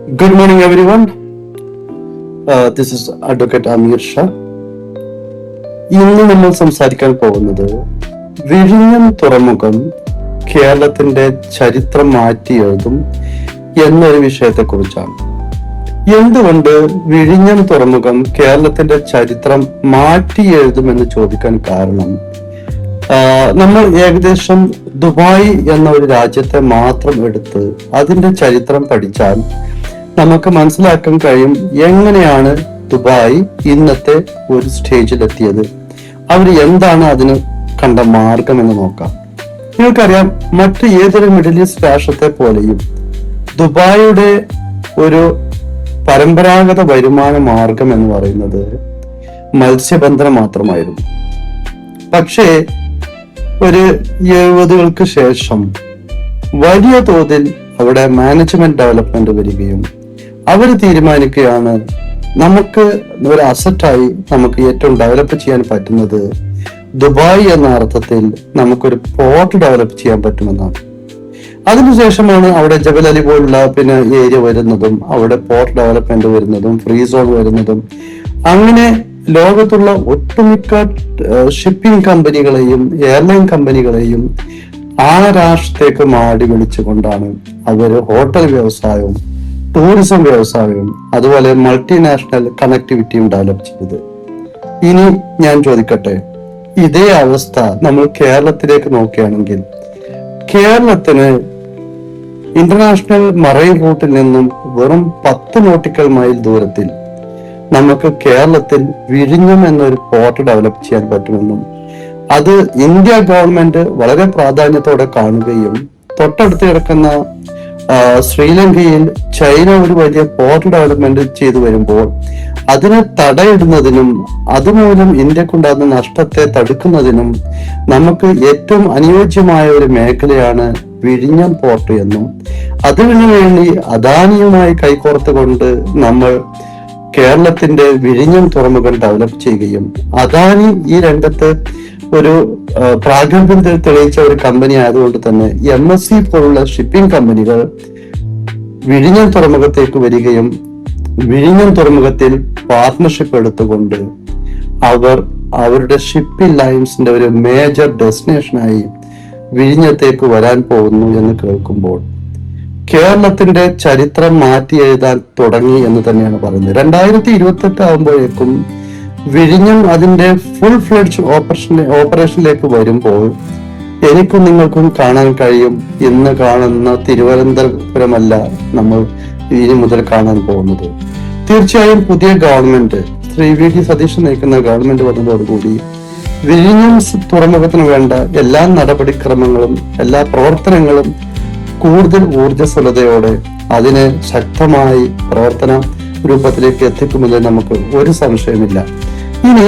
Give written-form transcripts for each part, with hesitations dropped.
Good morning, everyone. This is Advocate Amir Shah. ഇന്ന് നമ്മൾ സംസാരിക്കാൻ പോകുന്നത് വിഴിഞ്ഞം തുറമുഖം കേരളത്തിന്റെ ചരിത്രം മാറ്റി എഴുതും എന്നൊരു വിഷയത്തെ കുറിച്ചാണ്. എന്തുകൊണ്ട് വിഴിഞ്ഞം തുറമുഖം കേരളത്തിന്റെ ചരിത്രം മാറ്റി എഴുതുമെന്ന് ചോദിക്കാൻ കാരണം, നമ്മൾ ഏകദേശം ദുബായ് എന്ന ഒരു രാജ്യത്തെ മാത്രം എടുത്ത് അതിന്റെ ചരിത്രം പഠിച്ചാൽ നമുക്ക് മനസ്സിലാക്കാൻ കഴിയും എങ്ങനെയാണ് ദുബായ് ഇന്നത്തെ ഒരു സ്റ്റേജിലെത്തിയത്, അവർ എന്താണ് അതിന് കണ്ട മാർഗം എന്ന് നോക്കാം. നിങ്ങൾക്കറിയാം, മറ്റ് ഏതൊരു മിഡിൽ ഈസ്റ്റ് രാഷ്ട്രത്തെ പോലെയും ദുബായിയുടെ ഒരു പരമ്പരാഗത വരുമാന മാർഗം എന്ന് പറയുന്നത് മത്സ്യബന്ധനം മാത്രമായിരുന്നു. പക്ഷേ ഒരു 70-കൾക്ക് ശേഷം വലിയ തോതിൽ അവിടെ മാനേജ്മെന്റ് ഡെവലപ്മെന്റ് വരികയും അവർ തീരുമാനിക്കുകയാണ് നമുക്ക് ഒരു അസറ്റായി നമുക്ക് ഏറ്റവും ഡെവലപ്പ് ചെയ്യാൻ പറ്റുന്നത് ദുബായ് എന്ന അർത്ഥത്തിൽ നമുക്കൊരു പോർട്ട് ഡെവലപ്പ് ചെയ്യാൻ പറ്റുമെന്നാണ്. അതിനുശേഷമാണ് അവിടെ ജബൽ അലി പോലുള്ള പിന്നെ ഏരിയ വരുന്നതും അവിടെ പോർട്ട് ഡെവലപ്മെന്റ് വരുന്നതും ഫ്രീ സോൺ വരുന്നതും. അങ്ങനെ ലോകത്തുള്ള ഒട്ടുമിക്ക ഷിപ്പിംഗ് കമ്പനികളെയും എയർലൈൻ കമ്പനികളെയും ആ രാഷ്ട്രത്തേക്ക് മാടി വിളിച്ചുകൊണ്ടാണ് അവര് ഹോട്ടൽ വ്യവസായവും ടൂറിസം വ്യവസായവും അതുപോലെ മൾട്ടിനാഷണൽ കണക്ടിവിറ്റിയും ഡെവലപ്പ് ചെയ്തത്. ഇനി ഞാൻ ചോദിക്കട്ടെ, ഇതേ അവസ്ഥ നമ്മൾ കേരളത്തിലേക്ക് നോക്കുകയാണെങ്കിൽ കേരളത്തിന് ഇന്റർനാഷണൽ മറൈൻ റൂട്ടിൽ നിന്നും വെറും 10 നോട്ടിക്കൽ മൈൽ ദൂരത്തിൽ നമുക്ക് കേരളത്തിൽ വിഴിഞ്ഞം എന്നൊരു പോർട്ട് ഡെവലപ്പ് ചെയ്യാൻ പറ്റുമെന്നും അത് ഇന്ത്യ ഗവൺമെന്റ് വളരെ പ്രാധാന്യത്തോടെ കാണുകയും തൊട്ടടുത്ത് കിടക്കുന്ന ശ്രീലങ്കയിൽ ചൈന ഒരു വലിയ പോർട്ട് ഡെവലപ്മെന്റ് ചെയ്തു വരുമ്പോൾ അതിനെ തടയിടുന്നതിനും അതുമൂലം ഇന്ത്യക്കുണ്ടാകുന്ന നഷ്ടത്തെ തടുക്കുന്നതിനും നമുക്ക് ഏറ്റവും അനുയോജ്യമായ ഒരു മേഖലയാണ് വിഴിഞ്ഞം പോർട്ട് എന്നും അതിനു വേണ്ടി അദാനിയുമായി കൈകോർത്തുകൊണ്ട് നമ്മൾ കേരളത്തിന്റെ വിഴിഞ്ഞം തുറമുഖം ഡെവലപ്പ് ചെയ്യുകയും അദാനി ഈ രംഗത്ത് ഒരു പ്രാഗൽഭ്യം തെളിയിച്ച ഒരു കമ്പനി ആയതുകൊണ്ട് തന്നെ MSC പോലുള്ള ഷിപ്പിംഗ് കമ്പനികൾ വിഴിഞ്ഞം തുറമുഖത്തേക്ക് വരികയും വിഴിഞ്ഞം തുറമുഖത്തിൽ പാർട്ണർഷിപ്പ് എടുത്തുകൊണ്ട് അവർ അവരുടെ ഷിപ്പിംഗ് ലൈൻസിന്റെ ഒരു മേജർ ഡെസ്റ്റിനേഷനായി വിഴിഞ്ഞത്തേക്ക് വരാൻ പോകുന്നു എന്ന് കേൾക്കുമ്പോൾ കേരളത്തിന്റെ ചരിത്രം മാറ്റി എഴുതാൻ തുടങ്ങി എന്ന് തന്നെയാണ് പറയുന്നത്. 2028 ആകുമ്പോഴേക്കും വിഴിഞ്ഞം അതിന്റെ ഫുൾ ഫ്ലെഡ്ജ് ഓപ്പറേഷനിലേക്ക് വരുമ്പോൾ എനിക്കും നിങ്ങൾക്കും കാണാൻ കഴിയും ഇന്ന് കാണുന്ന തിരുവനന്തപുരമല്ല നമ്മൾ ഇനി മുതൽ കാണാൻ പോകുന്നത്. തീർച്ചയായും പുതിയ ഗവൺമെന്റ് ശ്രീ VD സതീശൻ നയിക്കുന്ന ഗവൺമെന്റ് വന്നതോടുകൂടി വിഴിഞ്ഞം തുറമുഖത്തിന് വേണ്ട എല്ലാ നടപടിക്രമങ്ങളും എല്ലാ പ്രവർത്തനങ്ങളും കൂടുതൽ ഊർജ്ജസ്വലതയോടെ അതിനെ ശക്തമായി പ്രവർത്തന രൂപത്തിലേക്ക് എത്തിക്കുമെന്ന് നമുക്ക് ഒരു സംശയമില്ല. ഇനി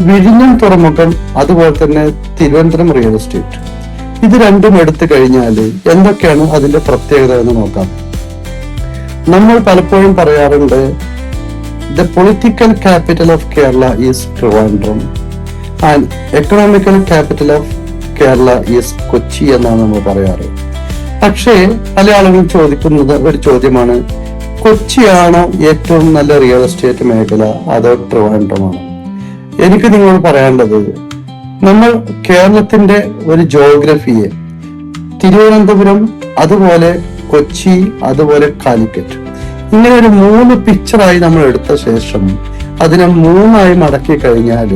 വിഴിഞ്ഞം തുറമുഖം അതുപോലെ തന്നെ തിരുവനന്തപുരം റിയൽ എസ്റ്റേറ്റ്, ഇത് രണ്ടും എടുത്തു കഴിഞ്ഞാൽ എന്തൊക്കെയാണ് അതിന്റെ പ്രത്യേകത എന്ന് നോക്കാം. നമ്മൾ പലപ്പോഴും പറയാറുണ്ട് the political capital of Kerala is Trivandrum and economical capital of Kerala is Kochi എന്നാണ് നമ്മൾ പറയാറ്. പക്ഷേ പല ആളുകളും ചോദിക്കുന്നത് ഒരു ചോദ്യമാണ്, കൊച്ചിയാണോ ഏറ്റവും നല്ല റിയൽ എസ്റ്റേറ്റ് മേഖല അതോ ട്രിവാൻഡ്രമാണോ? എനിക്ക് നിങ്ങളോട് പറയാനുള്ളത്, നമ്മൾ കേരളത്തിന്റെ ഒരു ജോഗ്രഫിയെ തിരുവനന്തപുരം അതുപോലെ കൊച്ചി അതുപോലെ കാലിക്കറ്റ് ഇങ്ങനെ ഒരു 3 പിക്ചറായി നമ്മൾ എടുത്ത ശേഷം അതിനെ 3ആയി മടക്കി കഴിഞ്ഞാൽ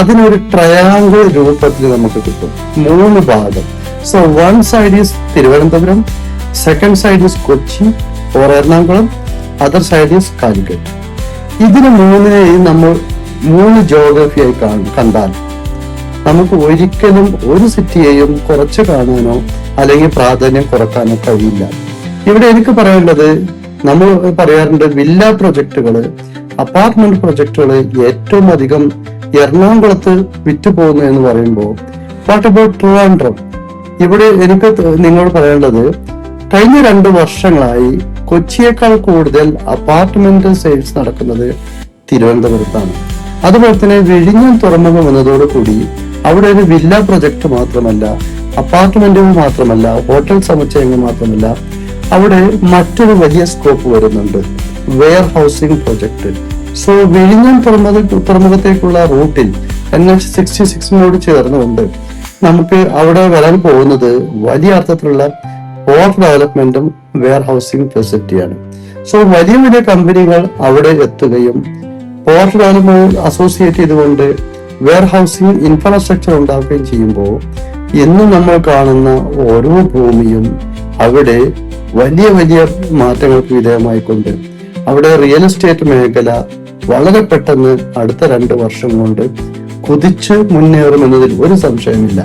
അതിനൊരു ട്രയാങ്കിൾ രൂപത്തിൽ നമുക്ക് കിട്ടും 3 ഭാഗം. So one side is Thiruvananthapuram, second side is Kochi or Ernakulam, other side is Calicut. ഇതിന് 3നെയും നമ്മൾ 3 ജോഗ്രഫിയായി കണ്ടാൽ നമുക്ക് ഒരിക്കലും ഒരു സിറ്റിയെയും കുറച്ച് കാണാനോ അല്ലെങ്കിൽ പ്രാധാന്യം കുറക്കാനോ കഴിയില്ല. ഇവിടെ എനിക്ക് പറയാനുള്ളത്, നമ്മൾ പറയാറുണ്ട് വില്ല പ്രൊജക്ടുകള് അപ്പാർട്ട്മെന്റ് പ്രൊജക്ടുകള് ഏറ്റവും അധികം എറണാകുളത്ത് വിറ്റുപോകുന്നു എന്ന് പറയുമ്പോൾ വാട്ട് അബൌട്ട് ട്രിവാൻഡ്രം? ഇവിടെ എനിക്ക് നിങ്ങളോട് പറയേണ്ടത്, കഴിഞ്ഞ 2 വർഷങ്ങളായി കൊച്ചിയേക്കാൾ കൂടുതൽ അപ്പാർട്ട്മെന്റ് സെയിൽസ് നടക്കുന്നത് തിരുവനന്തപുരത്താണ്. അതുപോലെ തന്നെ വിഴിഞ്ഞം തുറമുഖം വന്നതോടുകൂടി അവിടെ ഒരു വില്ല പ്രൊജക്ട് മാത്രമല്ല, അപ്പാർട്ട്മെന്റുകൾ മാത്രമല്ല, ഹോട്ടൽ സമുച്ചയങ്ങൾ മാത്രമല്ല, അവിടെ മറ്റൊരു വലിയ സ്കോപ്പ് വരുന്നുണ്ട്, വെയർ ഹൗസിംഗ് പ്രൊജക്ട്. സോ വിഴിഞ്ഞം തുറമുഖത്തേക്കുള്ള റൂട്ടിൽ NH-66 ചേർന്നുകൊണ്ട് നമുക്ക് അവിടെ വരാൻ പോകുന്നത് വലിയ അർത്ഥത്തിലുള്ള പോർട്ട് ഡെവലപ്മെന്റും വെയർ ഹൗസിംഗ് ഫെസിലിറ്റിയാണ്. സോ വലിയ വലിയ കമ്പനികൾ അവിടെ എത്തുകയും പോർട്ട് ഡെവലപ്മെന്റ് അസോസിയേറ്റ് ചെയ്തുകൊണ്ട് വെയർ ഹൗസിംഗ് ഇൻഫ്രാസ്ട്രക്ചർ ഉണ്ടാക്കുകയും ചെയ്യുമ്പോൾ ഇന്ന് നമ്മൾ കാണുന്ന ഓരോ ഭൂമിയും അവിടെ വലിയ വലിയ മാറ്റങ്ങൾക്ക് വിധേയമായിക്കൊണ്ട് അവിടെ റിയൽ എസ്റ്റേറ്റ് മേഖല വളരെ പെട്ടെന്ന് അടുത്ത 2 വർഷം കൊണ്ട് കുതിച്ച് മുന്നേറുമെന്നതിൽ ഒരു സംശയമില്ല.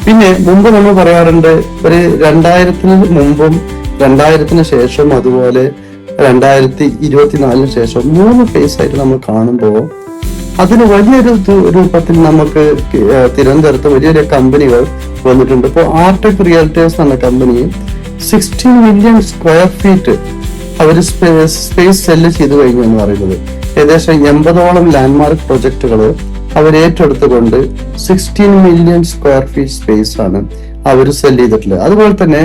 പിന്നെ മുമ്പ് നമ്മൾ പറയാറുണ്ട്, ഒരു 2000-ന് മുമ്പും 2000-ന് ശേഷം അതുപോലെ 2024-ന് ശേഷം 3 ഫേസ് ആയിട്ട് നമ്മൾ കാണുമ്പോൾ അതിന് വലിയൊരു രൂപത്തിൽ നമുക്ക് തിരുവനന്തപുരത്ത് വലിയ വലിയ കമ്പനികൾ വന്നിട്ടുണ്ട്. ഇപ്പോൾ ആർടെക് റിയൽറ്റേഴ്സ് എന്ന കമ്പനി 16 മില്യൺ സ്ക്വയർ ഫീറ്റ് അവർ സ്പേസ് സെല്ല് ചെയ്തു കഴിഞ്ഞു എന്ന് പറയുന്നത്. ഏകദേശം 80ഓളം ലാൻഡ്മാർക്ക് പ്രൊജക്ടുകൾ അവർ ഏറ്റെടുത്തുകൊണ്ട് 16 മില്യൺ സ്ക്വയർ ഫീറ്റ് സ്പേസ് ആണ് അവർ സെല് ചെയ്തിട്ടുള്ളത്. അതുപോലെ തന്നെ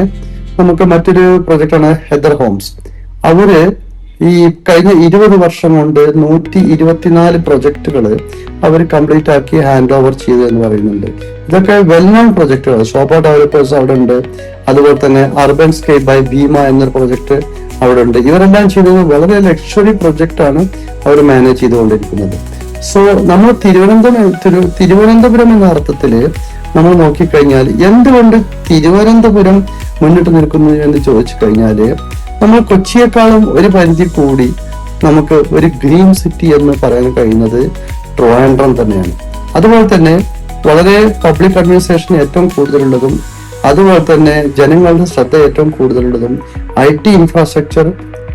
നമുക്ക് മറ്റൊരു പ്രൊജക്റ്റാണ് ഹെദർ ഹോംസ്. അവര് ഈ കഴിഞ്ഞ 20 വർഷം കൊണ്ട് 124 പ്രൊജക്ടുകൾ അവർ കംപ്ലീറ്റ് ആക്കി ഹാൻഡ് ഓവർ ചെയ്തു എന്ന് പറയുന്നുണ്ട്. ഇതൊക്കെ വെൽ നോൺ പ്രൊജക്ടുകൾ. ശോഭ ഡെവലപ്പേഴ്സ് അവിടെ ഉണ്ട്. അതുപോലെ തന്നെ അർബൻ സ്കേപ്പ് ബൈ ഭീമ എന്നൊരു പ്രൊജക്ട് അവിടെ ഉണ്ട്. ഇവരെല്ലാം ചെയ്തത് വളരെ ലക്ഷറി പ്രൊജക്ട് ആണ് അവർ മാനേജ് ചെയ്തുകൊണ്ടിരിക്കുന്നത്. സോ നമ്മൾ തിരുവനന്തപുരം എന്ന അർത്ഥത്തില് നമ്മൾ നോക്കിക്കഴിഞ്ഞാൽ എന്തുകൊണ്ട് തിരുവനന്തപുരം മുന്നിട്ട് നിൽക്കുന്നു എന്ന് ചോദിച്ചു കഴിഞ്ഞാല് നമ്മൾ കൊച്ചിയെക്കാളും ഒരു പരിധി കൂടി നമുക്ക് ഒരു ഗ്രീൻ സിറ്റി എന്ന് പറയാൻ കഴിയുന്നത് ട്രിവാൻഡ്രം തന്നെയാണ്. അതുപോലെ തന്നെ വളരെ പബ്ലിക് അഡ്മിനിസ്ട്രേഷൻ ഏറ്റവും കൂടുതലുള്ളതും അതുപോലെ തന്നെ ജനങ്ങളുടെ ശ്രദ്ധ ഏറ്റവും കൂടുതലുള്ളതും IT ഇൻഫ്രാസ്ട്രക്ചർ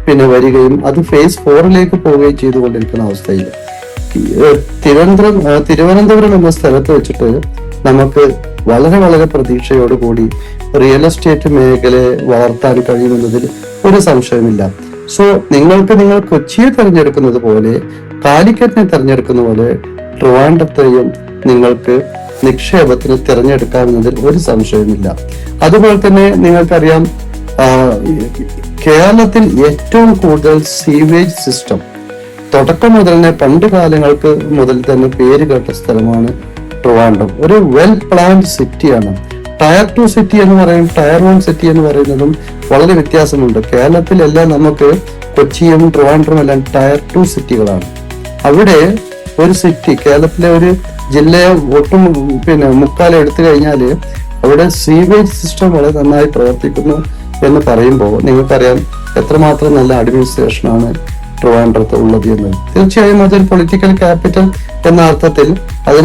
പിന്നെ വരികയും അത് ഫേസ് 4ലേക്ക് പോവുകയും ചെയ്തുകൊണ്ടിരിക്കുന്ന അവസ്ഥയിൽ തിരുവനന്തപുരം എന്ന സ്ഥലത്ത് വെച്ചിട്ട് നമുക്ക് വളരെ വളരെ പ്രതീക്ഷയോടുകൂടി റിയൽ എസ്റ്റേറ്റ് മേഖലയെ വളർത്താൻ കഴിയുമെന്നതിൽ ഒരു സംശയമില്ല. സോ നിങ്ങൾ കൊച്ചിയെ തെരഞ്ഞെടുക്കുന്നത് പോലെ കാലിക്കറ്റിനെ തെരഞ്ഞെടുക്കുന്ന പോലെ ട്രിവാൻഡ്രത്തെയും നിങ്ങൾക്ക് നിക്ഷേപത്തിന് തിരഞ്ഞെടുക്കാമെന്നതിൽ ഒരു സംശയമില്ല. അതുപോലെ തന്നെ നിങ്ങൾക്കറിയാം, കേരളത്തിൽ ഏറ്റവും കൂടുതൽ സീവേജ് സിസ്റ്റം തുടക്കം മുതൽ തന്നെ പണ്ട് കാലങ്ങൾക്ക് മുതൽ തന്നെ പേര് കേട്ട സ്ഥലമാണ് ട്രിവാൻഡ്രം. ഒരു വെൽ പ്ലാൻഡ് സിറ്റിയാണ്. ടയർ 2 സിറ്റി എന്ന് പറയും, ടയർ 1 സിറ്റി എന്ന് പറയുന്നതും വളരെ വ്യത്യാസമുണ്ട്. കേരളത്തിലെല്ലാം നമുക്ക് കൊച്ചിയും ട്രിവാൻഡ്രം എല്ലാം ടയർ 2 സിറ്റികളാണ്. അവിടെ ഒരു സിറ്റി കേരളത്തിലെ ഒരു ജില്ലയെ ഒട്ടും പിന്നെ മുക്കാലം എടുത്തു കഴിഞ്ഞാല് അവിടെ സീവേജ് സിസ്റ്റം വളരെ നന്നായി പ്രവർത്തിക്കുന്നു എന്ന് പറയുമ്പോൾ നിങ്ങൾക്കറിയാം എത്രമാത്രം നല്ല അഡ്മിനിസ്ട്രേഷനാണ് ട്രിവാൻഡ്രത്ത് ഉള്ളത് എന്ന്. തീർച്ചയായും അതൊരു പൊളിറ്റിക്കൽ ക്യാപിറ്റൽ എന്ന അർത്ഥത്തിൽ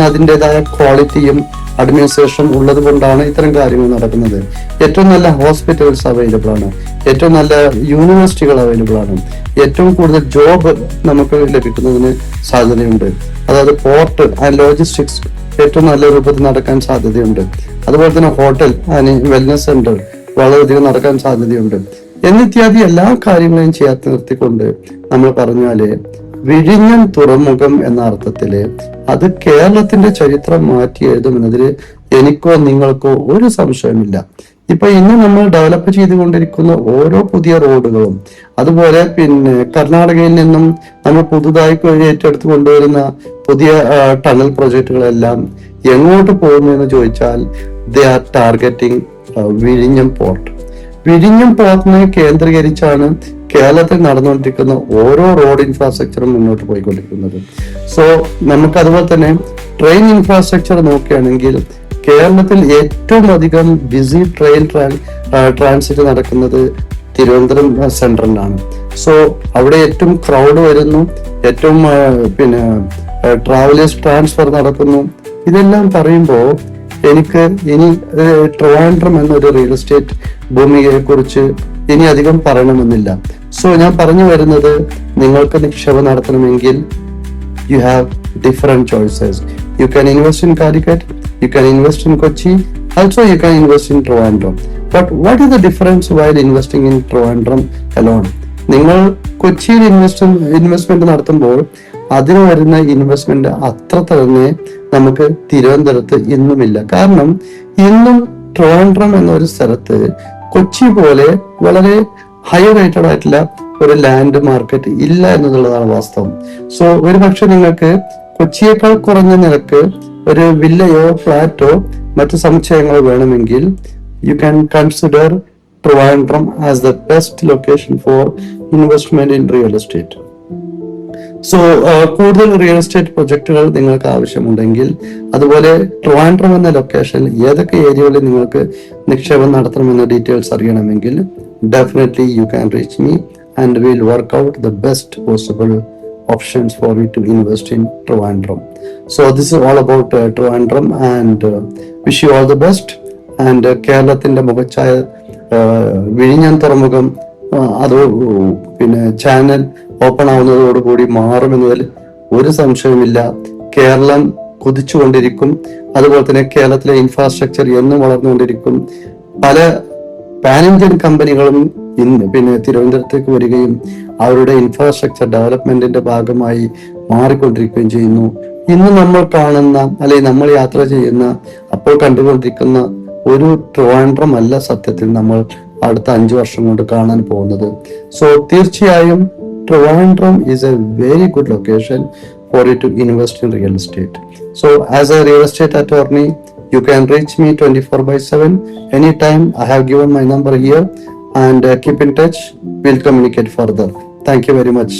അതിൻ്റെതായ ക്വാളിറ്റിയും അഡ്മിനിസ്ട്രേഷനും ഉള്ളത് കൊണ്ടാണ് ഇത്തരം കാര്യങ്ങൾ നടക്കുന്നത്. ഏറ്റവും നല്ല ഹോസ്പിറ്റൽസ് അവൈലബിൾ ആണ്, ഏറ്റവും നല്ല യൂണിവേഴ്സിറ്റികൾ അവൈലബിൾ ആണ്, ഏറ്റവും കൂടുതൽ ജോബ് നമുക്ക് ലഭിക്കുന്നതിന് സാധ്യതയുണ്ട്. അതായത് പോർട്ട് ആൻഡ് ലോജിസ്റ്റിക്സ് ഏറ്റവും നല്ല രൂപത്തിൽ നടക്കാൻ സാധ്യതയുണ്ട്. അതുപോലെ തന്നെ ഹോട്ടൽ ആൻഡ് വെൽനസ് സെന്റർ വളരെയധികം നടക്കാൻ സാധ്യതയുണ്ട് എന്നിത്യാദി എല്ലാ കാര്യങ്ങളെയും ചേർത്ത് നിർത്തിക്കൊണ്ട് നമ്മൾ പറഞ്ഞാല് വിഴിഞ്ഞം തുറമുഖം എന്ന അർത്ഥത്തില് അത് കേരളത്തിന്റെ ചരിത്രം മാറ്റി എഴുതുമെന്നതിൽ എനിക്കോ നിങ്ങൾക്കോ ഒരു സംശയമില്ല. ഇപ്പൊ ഇന്ന് നമ്മൾ ഡെവലപ്പ് ചെയ്തുകൊണ്ടിരിക്കുന്ന ഓരോ പുതിയ റോഡുകളും അതുപോലെ പിന്നെ കർണാടകയിൽ നിന്നും നമ്മൾ പുതുതായി ഏറ്റെടുത്ത് കൊണ്ടുവരുന്ന പുതിയ ടണൽ പ്രൊജക്ടുകളെല്ലാം എങ്ങോട്ട് പോകുന്നു എന്ന് ചോദിച്ചാൽ ദേ ആർ ടാർഗറ്റിംഗ് വിഴിഞ്ഞം പോർട്ട്. വിഴിഞ്ഞം പോർട്ടിനെ കേന്ദ്രീകരിച്ചാണ് കേരളത്തിൽ നടന്നുകൊണ്ടിരിക്കുന്ന ഓരോ റോഡ് ഇൻഫ്രാസ്ട്രക്ചറും മുന്നോട്ട് പോയിക്കൊണ്ടിരിക്കുന്നത്. സോ നമുക്ക് അതുപോലെ തന്നെ ട്രെയിൻ ഇൻഫ്രാസ്ട്രക്ചർ നോക്കുകയാണെങ്കിൽ കേരളത്തിൽ ഏറ്റവും അധികം ബിസി ട്രെയിൻ ട്രാൻസിറ്റ് നടക്കുന്നത് തിരുവനന്തപുരം സെൻട്രലിലാണ്. സോ അവിടെ ഏറ്റവും ക്രൗഡ് വരുന്നു, ഏറ്റവും പിന്നെ ട്രാവലേഴ്സ് ട്രാൻസ്ഫർ നടക്കുന്നു. ഇതെല്ലാം പറയുമ്പോൾ എനിക്ക് ഇനി ട്രിവാൻഡ്രം എന്നൊരു റിയൽ എസ്റ്റേറ്റ് ഭൂമിയെ കുറിച്ച് ഇനി അധികം പറയണമെന്നില്ല. സോ ഞാൻ പറഞ്ഞു വരുന്നത്, നിങ്ങൾക്ക് നിക്ഷേപം നടത്തണമെങ്കിൽ you have different choices. You can invest in Calicut, you can invest in Kochi, also you can invest in Trivandrum. But what is the difference while investing in Trivandrum alone? നിങ്ങൾ കൊച്ചിയിൽ investment നടത്തുമ്പോൾ അതിന് വരുന്ന investment അത്ര തന്നെ നമുക്ക് തിരുവനന്തപുരത്ത് ഇന്നുമില്ല. കാരണം ഇന്നും ട്രിവാൻഡ്രം എന്നൊരു സ്ഥലത്ത് കൊച്ചി പോലെ വളരെ ഹൈ റേറ്റഡ് ആയിട്ടുള്ള ഒരു ലാൻഡ് മാർക്കറ്റ് ഇല്ല എന്നുള്ളതാണ് വാസ്തവം. സോ ഒരു പക്ഷെ നിങ്ങൾക്ക് കൊച്ചിയേക്കാൾ കുറഞ്ഞ നിരക്ക് ഒരു വില്ലയോ ഫ്ലാറ്റോ മറ്റു സമുച്ചയങ്ങളോ വേണമെങ്കിൽ you can consider Trivandrum as the best location four investment in real estate. So കൂടുതൽ റിയൽ എസ്റ്റേറ്റ് പ്രൊജക്ടുകൾ നിങ്ങൾക്ക് ആവശ്യമുണ്ടെങ്കിൽ, അതുപോലെ ട്രിവാൻഡ്രം എന്ന ലൊക്കേഷനിൽ ഏതൊക്കെ ഏരിയകളിൽ നിങ്ങൾക്ക് നിക്ഷേപം നടത്തണമെന്ന ഡീറ്റെയിൽസ് അറിയണമെങ്കിൽ definitely you can reach me and will work out the best possible options for you to invest in Trivandrum. So this is all about Trivandrum, and wish you all the best. And കേരളത്തിന്റെ മുഖച്ഛായ വിഴിഞ്ഞം തുറമുഖം അത് പിന്നെ channel open ആവുന്നതോടുകൂടി മാറുമെന്നതിൽ ഒരു സംശയമില്ല. കേരളം കുതിച്ചുകൊണ്ടിരിക്കും. അതുപോലെ തന്നെ കേരളത്തിലെ ഇൻഫ്രാസ്ട്രക്ചർ എന്നും വളർന്നുകൊണ്ടിരിക്കും. പല പാൻ ഇന്ത്യൻ കമ്പനികളും പിന്നെ തിരുവനന്തപുരത്തേക്ക് വരികയും അവരുടെ ഇൻഫ്രാസ്ട്രക്ചർ ഡെവലപ്മെന്റിന്റെ ഭാഗമായി മാറിക്കൊണ്ടിരിക്കുകയും ചെയ്യുന്നു. ഇന്ന് നമ്മൾ കാണുന്ന അല്ലെങ്കിൽ നമ്മൾ യാത്ര ചെയ്യുന്ന അപ്പോൾ കണ്ടുകൊണ്ടിരിക്കുന്ന ഒരു ട്രിവാൻഡ്രം അല്ല സത്യത്തിൽ നമ്മൾ അടുത്ത 5 വർഷം കൊണ്ട് കാണാൻ പോകുന്നത്. സോ തീർച്ചയായും Trivandrum is a very good location for you to invest in real estate. So as a real estate attorney you can reach me 24/7 anytime. I have given my number here, and keep in touch. We'll communicate further. Thank you very much.